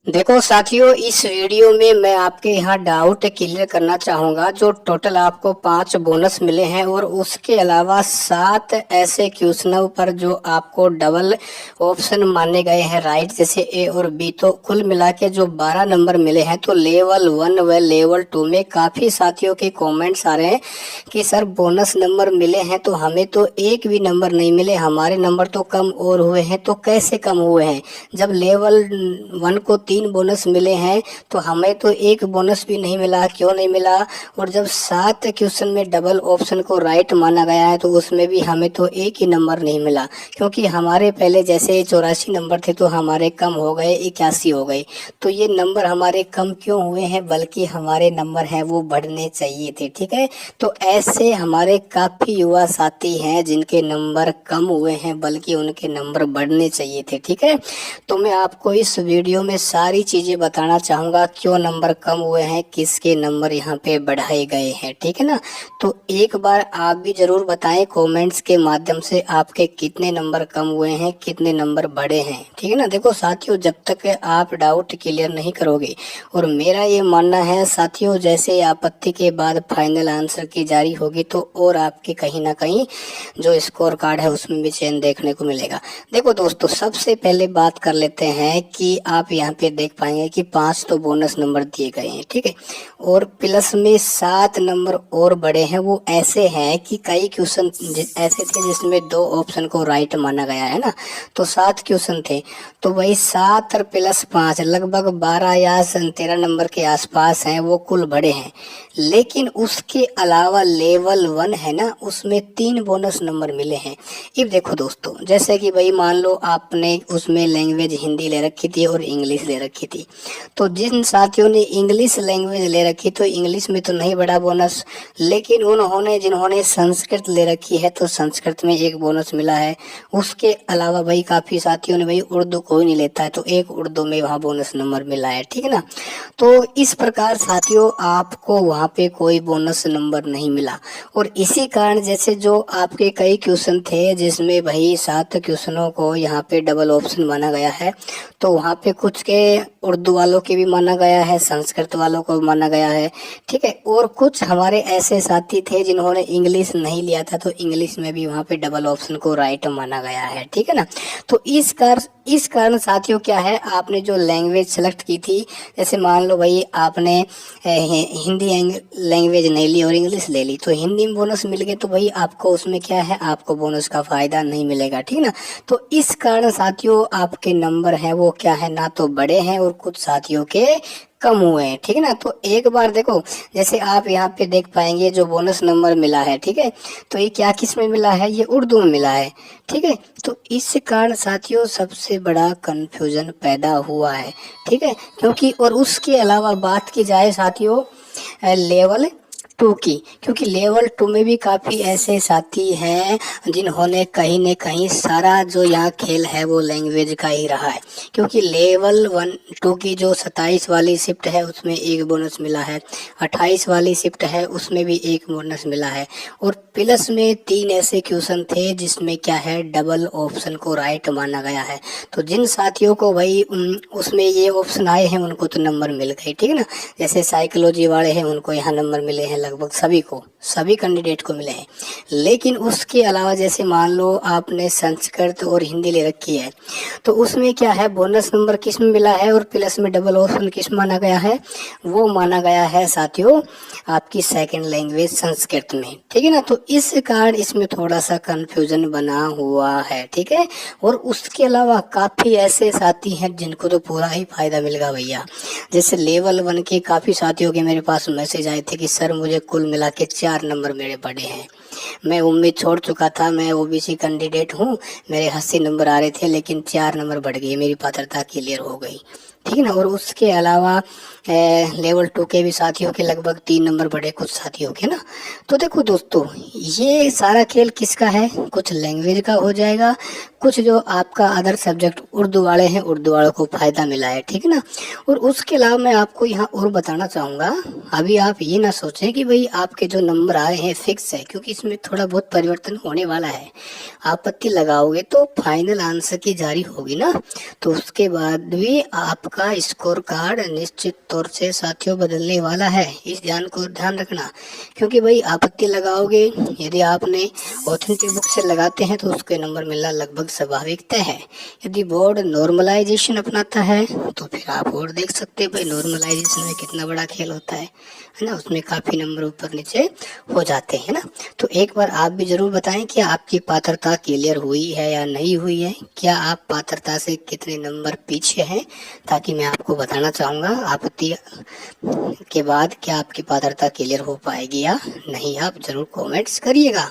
देखो साथियों, इस वीडियो में मैं आपके यहाँ डाउट क्लियर करना चाहूँगा। जो टोटल आपको 5 बोनस मिले हैं और उसके अलावा 7 ऐसे क्वेश्चनों पर जो आपको डबल ऑप्शन माने गए हैं राइट, जैसे ए और बी, तो कुल मिला के जो 12 नंबर मिले हैं। तो लेवल 1 व लेवल 2 में काफ़ी साथियों के कॉमेंट्स आ रहे हैं कि सर बोनस नंबर मिले हैं तो हमें तो एक भी नंबर नहीं मिले, हमारे नंबर तो कम और हुए हैं। तो कैसे कम हुए हैं? जब लेवल 1 को 3 बोनस मिले हैं तो हमें तो एक बोनस भी नहीं मिला, क्यों नहीं मिला? और जब 7 क्वेश्चन में डबल ऑप्शन को राइट माना गया है तो उसमें भी हमें तो एक ही नंबर नहीं मिला, क्योंकि हमारे पहले जैसे 84 नंबर थे तो हमारे कम हो गए, 81 हो गए। तो ये नंबर हमारे कम क्यों हुए हैं, बल्कि हमारे नंबर हैं वो बढ़ने चाहिए थे। ठीक है, तो ऐसे हमारे काफ़ी युवा साथी हैं जिनके नंबर कम हुए हैं, बल्कि उनके नंबर बढ़ने चाहिए थे। ठीक है, तो मैं आपको इस वीडियो में सारी चीज़ें बताना चाहूँगा, क्यों नंबर कम हुए हैं, किसके नंबर यहाँ पे बढ़ाए गए हैं। ठीक है ना, तो एक बार आप भी ज़रूर बताएं कमेंट्स के माध्यम से आपके कितने नंबर कम हुए हैं, कितने नंबर बढ़े हैं। ठीक है ना, देखो साथियों, जब तक आप डाउट क्लियर नहीं करोगे, और मेरा ये मानना है साथियों, जैसे आपत्ति के बाद फाइनल आंसर की जारी होगी तो और आपके कहीं ना कहीं जो स्कोर कार्ड है उसमें भी चेंज देखने को मिलेगा। देखो दोस्तों, सबसे पहले बात कर लेते हैं कि आप यहाँ पे देख पाएंगे कि 5 तो बोनस नंबर दिए गए हैं। ठीक है, और प्लस में 7 नंबर और बड़े हैं। वो ऐसे हैं कि कई क्वेश्चन ऐसे थे जिसमें 2 ऑप्शन को राइट माना गया है ना, तो 7 क्वेश्चन थे, तो वही 7 और प्लस 5 लगभग 12 या 13 नंबर के आसपास हैं, वो कुल बड़े हैं। लेकिन उसके अलावा लेवल 1 है ना, उसमें 3 बोनस नंबर मिले हैं। अब देखो दोस्तों, जैसे कि भाई मान लो आपने उसमें लैंग्वेज हिंदी ले रखी थी और इंग्लिश ले रखी थी, तो जिन साथियों ने इंग्लिश लैंग्वेज ले रखी तो इंग्लिश में तो नहीं बढ़ा बोनस, लेकिन उन्होंने जिन्होंने संस्कृत ले रखी है तो संस्कृत में एक बोनस मिला है। उसके अलावा भाई काफ़ी साथियों ने भाई उर्दू कोई नहीं लेता है तो एक उर्दू में वहाँ बोनस नंबर मिला है। ठीक है ना, तो इस प्रकार साथियों आपको वहाँ पे कोई बोनस नंबर नहीं मिला। और इसी कारण जैसे जो आपके कई क्वेश्चन थे जिसमें भाई 7 क्वेश्चनों को यहाँ पे डबल ऑप्शन माना गया है, तो वहाँ पे कुछ के उर्दू वालों के भी माना गया है, संस्कृत वालों को माना गया है। ठीक है, और कुछ हमारे ऐसे साथी थे जिन्होंने इंग्लिश नहीं लिया था तो इंग्लिश में भी वहाँ पे डबल ऑप्शन को राइट माना गया है। ठीक है ना, तो इस कारण साथियों क्या है, आपने जो लैंग्वेज सेलेक्ट की थी, जैसे मान लो भाई आपने हिंदी लैंग्वेज नहीं ली और इंग्लिश ले ली, तो हिंदी में बोनस मिल गए तो भाई आपको उसमें क्या है, आपको बोनस का फायदा नहीं मिलेगा। ठीक ना, तो इस कारण साथियों आपके नंबर हैं वो क्या है, ना तो बड़े हैं और कुछ साथियों के कम हुए हैं। ठीक है ना, तो एक बार देखो, जैसे आप यहाँ पे देख पाएंगे जो बोनस नंबर मिला है, ठीक है, तो ये क्या किस में मिला है, ये उर्दू में मिला है। ठीक है, तो इस कारण साथियों सबसे बड़ा कंफ्यूजन पैदा हुआ है। ठीक है, क्योंकि और उसके अलावा बात की जाए साथियों लेवल 2 की, क्योंकि लेवल 2 में भी काफ़ी ऐसे साथी हैं जिन्होंने कहीं न कहीं सारा जो यहाँ खेल है वो लैंग्वेज का ही रहा है। क्योंकि लेवल 1 2 की जो 27 वाली शिफ्ट है उसमें एक बोनस मिला है, 28 वाली शिफ्ट है उसमें भी एक बोनस मिला है, और प्लस में 3 ऐसे क्वेश्चन थे जिसमें क्या है, डबल ऑप्शन को राइट माना गया है। तो जिन साथियों को भाई उसमें ये ऑप्शन आए हैं उनको तो नंबर मिल गए। ठीक है ना, जैसे साइकोलॉजी वाले हैं उनको यहाँ नंबर मिले हैं, लगभग सभी को, सभी कैंडिडेट को मिले हैं। लेकिन उसके अलावा जैसे मान लो आपने संस्कृत और हिंदी ले रखी है तो उसमें क्या है, बोनस नंबर किस में मिला है और प्लस में डबल ऑप्शन किस माना गया है, वो माना गया है साथियों आपकी सेकंड लैंग्वेज संस्कृत में। ठीक है ना, तो इस कारण इसमें थोड़ा सा कंफ्यूजन बना हुआ है। ठीक है, और उसके अलावा काफ़ी ऐसे साथी हैं जिनको तो पूरा ही फायदा मिलेगा भैया। जैसे लेवल 1 के काफ़ी साथियों के मेरे पास मैसेज आए थे कि सर मुझे कुल मिला के 4 नंबर मेरे बढ़े हैं, मैं उम्मीद छोड़ चुका था, मैं ओबीसी कैंडिडेट हूँ, मेरे 80 नंबर आ रहे थे लेकिन 4 नंबर बढ़ गए, मेरी पात्रता क्लियर हो गई। ठीक है ना, और उसके अलावा लेवल 2 के भी साथियों के लगभग 3 नंबर बढ़े, कुछ साथियों के ना। तो देखो दोस्तों, ये सारा खेल किसका है, कुछ लैंग्वेज का हो जाएगा, कुछ जो आपका अदर सब्जेक्ट उर्दू वाले हैं उर्दू वालों को फ़ायदा मिला है। ठीक है ना, और उसके अलावा मैं आपको यहाँ और बताना चाहूँगा, अभी आप ये ना सोचें कि भाई आपके जो नंबर आए हैं फिक्स है, क्योंकि इसमें थोड़ा बहुत परिवर्तन होने वाला है। आपत्ति लगाओगे तो फाइनल आंसर की जारी होगी ना, तो उसके बाद भी आपका आपका स्कोर कार्ड निश्चित तौर से साथियों बदलने वाला है। इस ध्यान रखना, क्योंकि भाई आपत्ति लगाओगे, यदि आपने ऑथेंटिक बुक से लगाते हैं तो उसके नंबर मिलना लगभग स्वाभाविक तय है। यदि बोर्ड नॉर्मलाइजेशन अपनाता है तो फिर आप और देख सकते हैं भाई नॉर्मलाइजेशन में कितना बड़ा खेल होता है ना, उसमें काफ़ी नंबर ऊपर नीचे हो जाते हैं ना। तो एक बार आप भी ज़रूर बताएं कि आपकी पात्रता क्लियर हुई है या नहीं हुई है, क्या आप पात्रता से कितने नंबर पीछे हैं, ताकि मैं आपको बताना चाहूँगा आपत्ति के बाद क्या आपकी पात्रता क्लियर हो पाएगी या नहीं। आप ज़रूर कमेंट्स करिएगा।